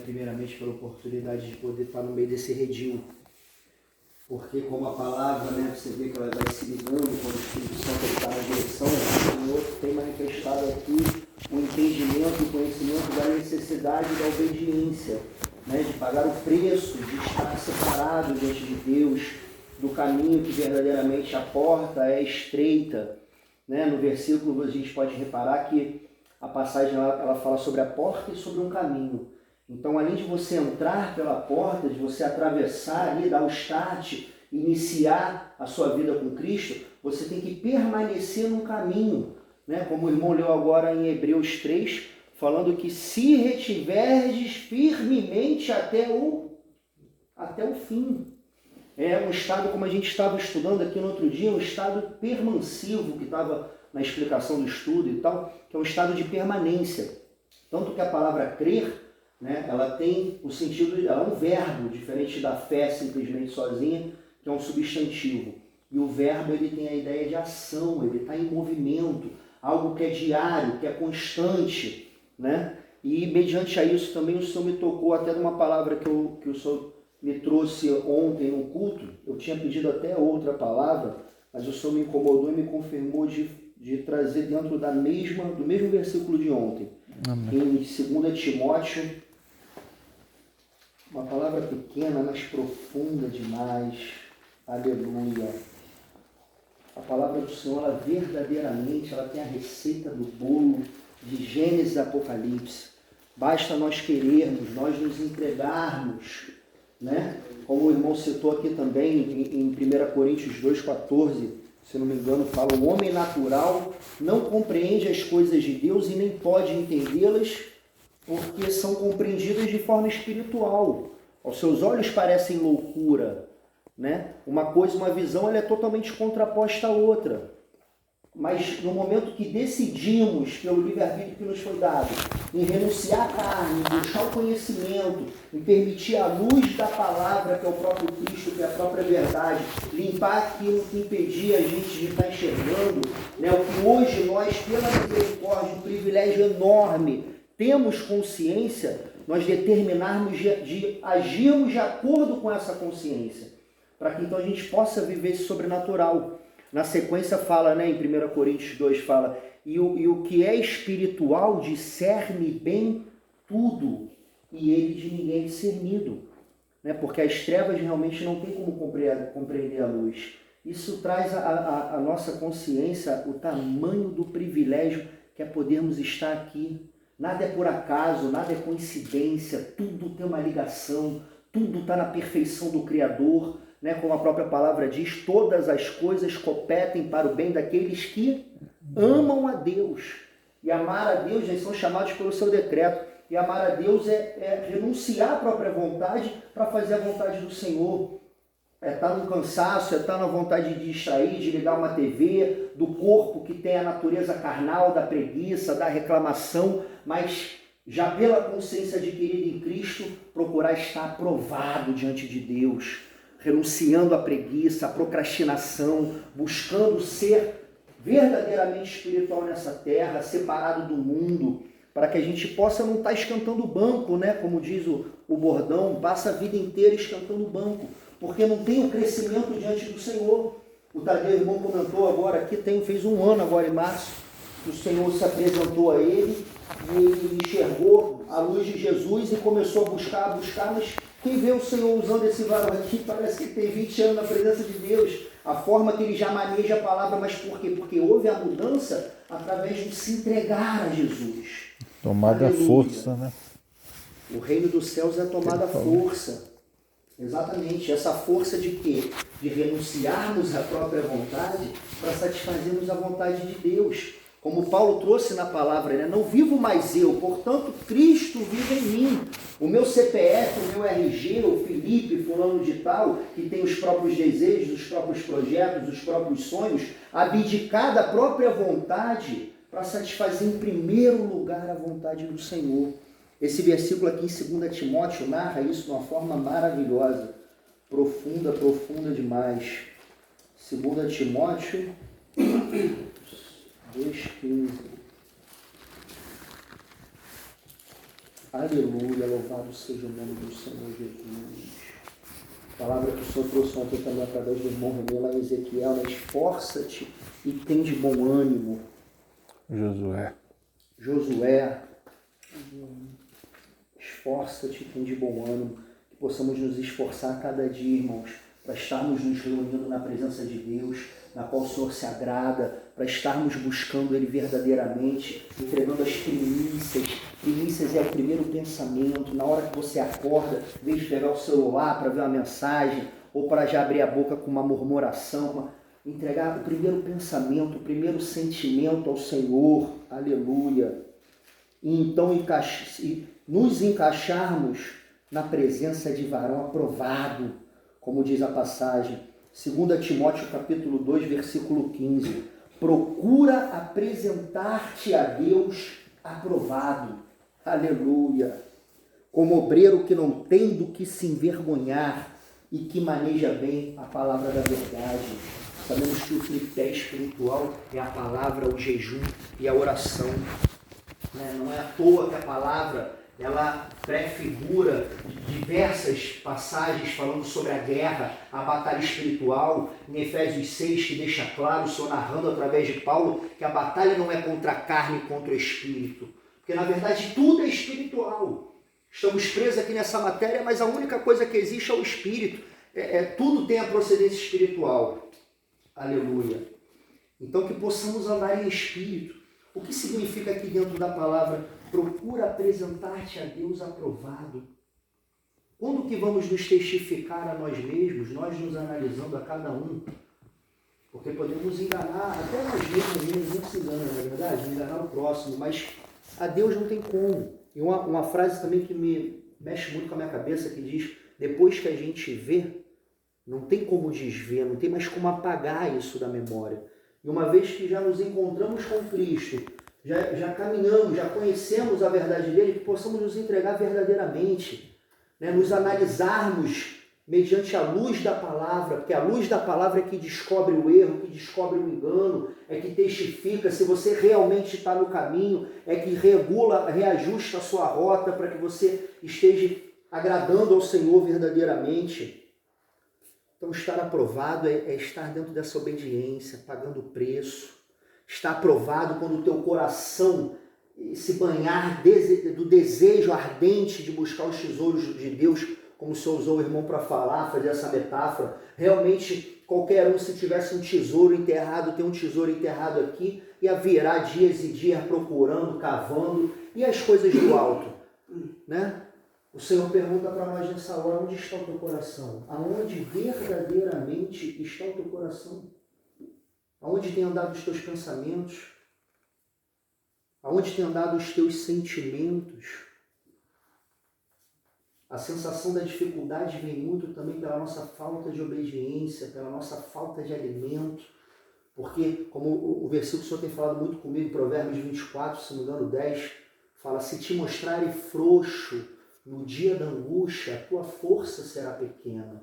primeiramente pela oportunidade de poder estar no meio desse redil. Porque como a palavra, né, você vê que ela vai se ligando quando o Espírito Santo está na direção, o Senhor tem manifestado aqui o entendimento e o conhecimento da necessidade da obediência, né, de pagar o preço, de estar separado diante de Deus, do caminho que verdadeiramente a porta é estreita. Né? No versículo a gente pode reparar que a passagem ela fala sobre a porta e sobre um caminho. Então, além de você entrar pela porta, de você atravessar ali, dar o start, iniciar a sua vida com Cristo, você tem que permanecer no caminho. Né? Como o irmão leu agora em Hebreus 3, falando que se retiverdes firmemente até o fim. É um estado, como a gente estava estudando aqui no outro dia, um estado permansivo, que estava na explicação do estudo e tal, que é um estado de permanência. Tanto que a palavra crer, né, ela tem o sentido, ela é um verbo, diferente da fé simplesmente sozinha, que é um substantivo. E o verbo ele tem a ideia de ação, ele está em movimento, algo que é diário, que é constante. Né? E mediante a isso também o Senhor me tocou até de uma palavra que o Senhor me trouxe ontem no culto. Eu tinha pedido até outra palavra, mas o Senhor me incomodou e me confirmou de trazer dentro do mesmo versículo de ontem. Amém. Em 2 Timóteo, uma palavra pequena, mas profunda demais. Aleluia. A palavra do Senhor, ela verdadeiramente, ela tem a receita do bolo de Gênesis e Apocalipse. Basta nós querermos, nós nos entregarmos, né? Como o irmão citou aqui também em 1 Coríntios 2,14, se não me engano, fala: o homem natural não compreende as coisas de Deus e nem pode entendê-las, porque são compreendidas de forma espiritual. Aos seus olhos parecem loucura, né? Uma visão, ela é totalmente contraposta à outra. Mas no momento que decidimos, pelo livre-arbítrio que nos foi dado, em renunciar à carne, em buscar o conhecimento, em permitir a luz da palavra, que é o próprio Cristo, que é a própria verdade, limpar aquilo que impedia a gente de estar enxergando, né? O que hoje nós, pela misericórdia, um privilégio enorme, temos consciência, nós determinarmos de agirmos de acordo com essa consciência, para que então a gente possa viver esse sobrenatural. Na sequência fala, né, em 1 Coríntios 2, fala: e o que é espiritual discerne bem tudo, e ele de ninguém é discernido. Né? Porque as trevas realmente não tem como compreender a luz. Isso traz a nossa consciência o tamanho do privilégio que é podermos estar aqui. Nada é por acaso, nada é coincidência, tudo tem uma ligação, tudo está na perfeição do Criador. Né, como a própria palavra diz, todas as coisas competem para o bem daqueles que amam a Deus. E amar a Deus, eles são chamados pelo seu decreto. E amar a Deus é renunciar à própria vontade para fazer a vontade do Senhor. É estar no cansaço, é estar na vontade de distrair, de ligar uma TV, do corpo que tem a natureza carnal, da preguiça, da reclamação, mas já pela consciência adquirida em Cristo, procurar estar aprovado diante de Deus, renunciando à preguiça, à procrastinação, buscando ser verdadeiramente espiritual nessa terra, separado do mundo, para que a gente possa não estar escantando o banco, né? Como diz o bordão, passa a vida inteira escantando o banco, porque não tem o crescimento diante do Senhor. O Tadeu, irmão, comentou agora aqui, fez 1 ano agora em março, que o Senhor se apresentou a ele, e ele enxergou a luz de Jesus e começou a buscar, mas quem vê o Senhor usando esse varão aqui, parece que tem 20 anos na presença de Deus. A forma que ele já maneja a palavra, mas por quê? Porque houve a mudança através de se entregar a Jesus. Tomada a força, né? O reino dos céus é tomada a força. Exatamente. Essa força de quê? De renunciarmos à própria vontade para satisfazermos a vontade de Deus. Como Paulo trouxe na palavra, né? Não vivo mais eu, portanto Cristo vive em mim. O meu CPF, o meu RG, o Felipe, fulano de tal, que tem os próprios desejos, os próprios projetos, os próprios sonhos, abdicar da própria vontade para satisfazer em primeiro lugar a vontade do Senhor. Esse versículo aqui em 2 Timóteo narra isso de uma forma maravilhosa, profunda, profunda demais. 2 Timóteo 2,15. Aleluia, louvado seja o nome do Senhor Jesus. A palavra que o Senhor trouxe ontem também através do irmão René lá em Ezequiel, né? Esforça-te e tem de bom ânimo. Josué, esforça-te e tem de bom ânimo. Que possamos nos esforçar a cada dia, irmãos, para estarmos nos reunindo na presença de Deus, na qual o Senhor se agrada, para estarmos buscando Ele verdadeiramente, entregando as primícias. Primícias é o primeiro pensamento. Na hora que você acorda, em vez de pegar o celular para ver uma mensagem, ou para já abrir a boca com uma murmuração, entregar o primeiro pensamento, o primeiro sentimento ao Senhor. Aleluia. E então nos encaixarmos na presença de varão aprovado, como diz a passagem, 2 Timóteo capítulo 2, versículo 15. Procura apresentar-te a Deus aprovado. Aleluia. Como obreiro que não tem do que se envergonhar e que maneja bem a palavra da verdade. Sabemos que o tripé espiritual é a palavra, o jejum e a oração. Não é à toa que a palavra ela prefigura diversas passagens falando sobre a guerra, a batalha espiritual. Em Efésios 6, que deixa claro, o Senhor narrando através de Paulo, que a batalha não é contra a carne e contra o espírito. Porque na verdade tudo é espiritual. Estamos presos aqui nessa matéria, mas a única coisa que existe é o espírito. Tudo tem a procedência espiritual. Aleluia. Então que possamos andar em espírito. O que significa aqui dentro da palavra? Procura apresentar-te a Deus aprovado. Quando que vamos nos testificar a nós mesmos, nós nos analisando a cada um? Porque podemos enganar, até nós mesmos, não se engana, na verdade, enganar o próximo, mas a Deus não tem como. E uma frase também que me mexe muito com a minha cabeça, que diz, depois que a gente vê, não tem como desver, não tem mais como apagar isso da memória. E uma vez que já nos encontramos com Cristo, já caminhamos, já conhecemos a verdade dele, que possamos nos entregar verdadeiramente, né? Nos analisarmos mediante a luz da palavra, porque a luz da palavra é que descobre o erro, que descobre o engano, é que testifica se você realmente está no caminho, é que regula, reajusta a sua rota para que você esteja agradando ao Senhor verdadeiramente. Então, estar aprovado é estar dentro dessa obediência, pagando o preço. Está aprovado quando o teu coração se banhar do desejo ardente de buscar os tesouros de Deus, como o Senhor usou o irmão para falar, fazer essa metáfora. Realmente, qualquer um, se tivesse um tesouro enterrado, tem um tesouro enterrado aqui, ia virar dias e dias procurando, cavando, e as coisas do alto, né? O Senhor pergunta para nós nessa hora, onde está o teu coração? Aonde verdadeiramente está o teu coração? Aonde tem andado os teus pensamentos? Aonde tem andado os teus sentimentos? A sensação da dificuldade vem muito também pela nossa falta de obediência, pela nossa falta de alimento. Porque, como o versículo que o Senhor tem falado muito comigo, Provérbios 24, se não me engano, 10, fala, se te mostrares frouxo no dia da angústia, a tua força será pequena.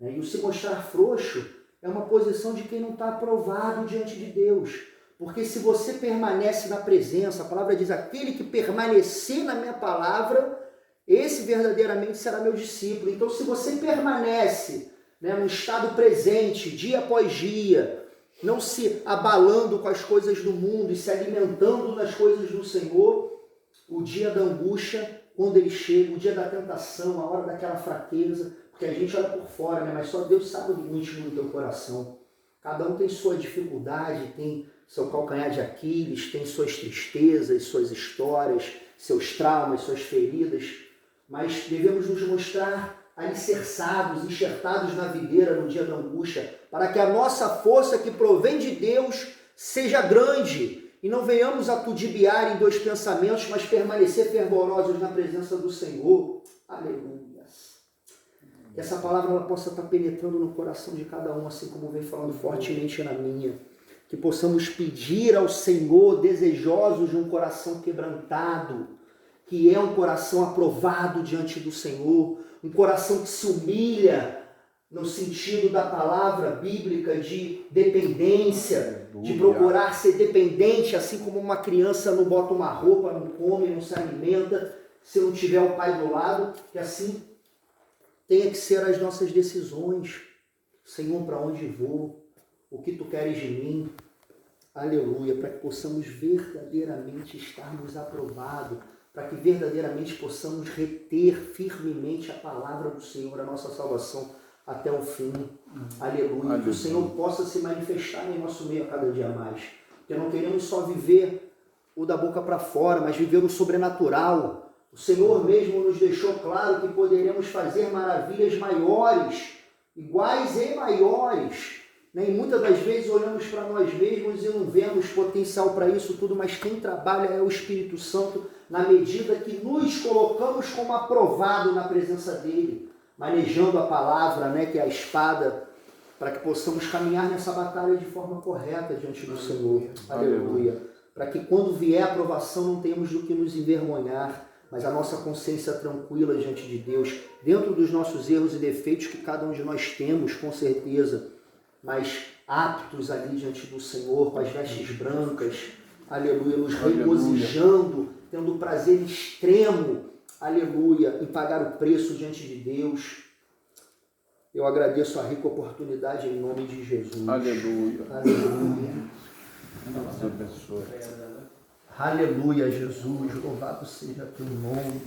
E o se mostrar frouxo é uma posição de quem não está aprovado diante de Deus. Porque se você permanece na presença, a palavra diz, aquele que permanecer na minha palavra, esse verdadeiramente será meu discípulo. Então, se você permanece, no estado presente, dia após dia, não se abalando com as coisas do mundo e se alimentando das coisas do Senhor, o dia da angústia, quando ele chega, o dia da tentação, a hora daquela fraqueza, porque a gente olha por fora, mas só Deus sabe o íntimo do teu coração. Cada um tem sua dificuldade, tem seu calcanhar de Aquiles, tem suas tristezas, suas histórias, seus traumas, suas feridas, mas devemos nos mostrar alicerçados, enxertados na videira no dia da angústia, para que a nossa força que provém de Deus seja grande e não venhamos a tudibiar em dois pensamentos, mas permanecer fervorosos na presença do Senhor. Aleluia. Que essa palavra ela possa estar penetrando no coração de cada um, assim como vem falando fortemente na minha. Que possamos pedir ao Senhor, desejosos de um coração quebrantado, que é um coração aprovado diante do Senhor, um coração que se humilha no sentido da palavra bíblica de dependência, de procurar ser dependente, assim como uma criança não bota uma roupa, não come, não se alimenta, se não tiver o Pai do lado, que assim tenha que ser as nossas decisões. Senhor, para onde vou? O que Tu queres de mim? Aleluia, para que possamos verdadeiramente estarmos aprovados, para que verdadeiramente possamos reter firmemente a palavra do Senhor, a nossa salvação, até o fim. Aleluia. Que o Senhor possa se manifestar em nosso meio a cada dia mais. Porque não queremos só viver o da boca para fora, mas viver o sobrenatural. O Senhor mesmo nos deixou claro que poderemos fazer maravilhas maiores, iguais e maiores. E muitas das vezes olhamos para nós mesmos e não vemos potencial para isso tudo, mas quem trabalha é o Espírito Santo, na medida que nos colocamos como aprovado na presença dele, manejando a palavra, que é a espada, para que possamos caminhar nessa batalha de forma correta diante do Senhor. Aleluia. Para que quando vier a aprovação não tenhamos do que nos envergonhar, mas a nossa consciência tranquila diante de Deus, dentro dos nossos erros e defeitos que cada um de nós temos, com certeza, mas aptos ali diante do Senhor, com as vestes brancas, aleluia, nos regozijando, tendo prazer extremo, aleluia, em pagar o preço diante de Deus. Eu agradeço a rica oportunidade em nome de Jesus. Aleluia. Aleluia. Deus abençoe. Aleluia, Jesus, louvado seja teu nome.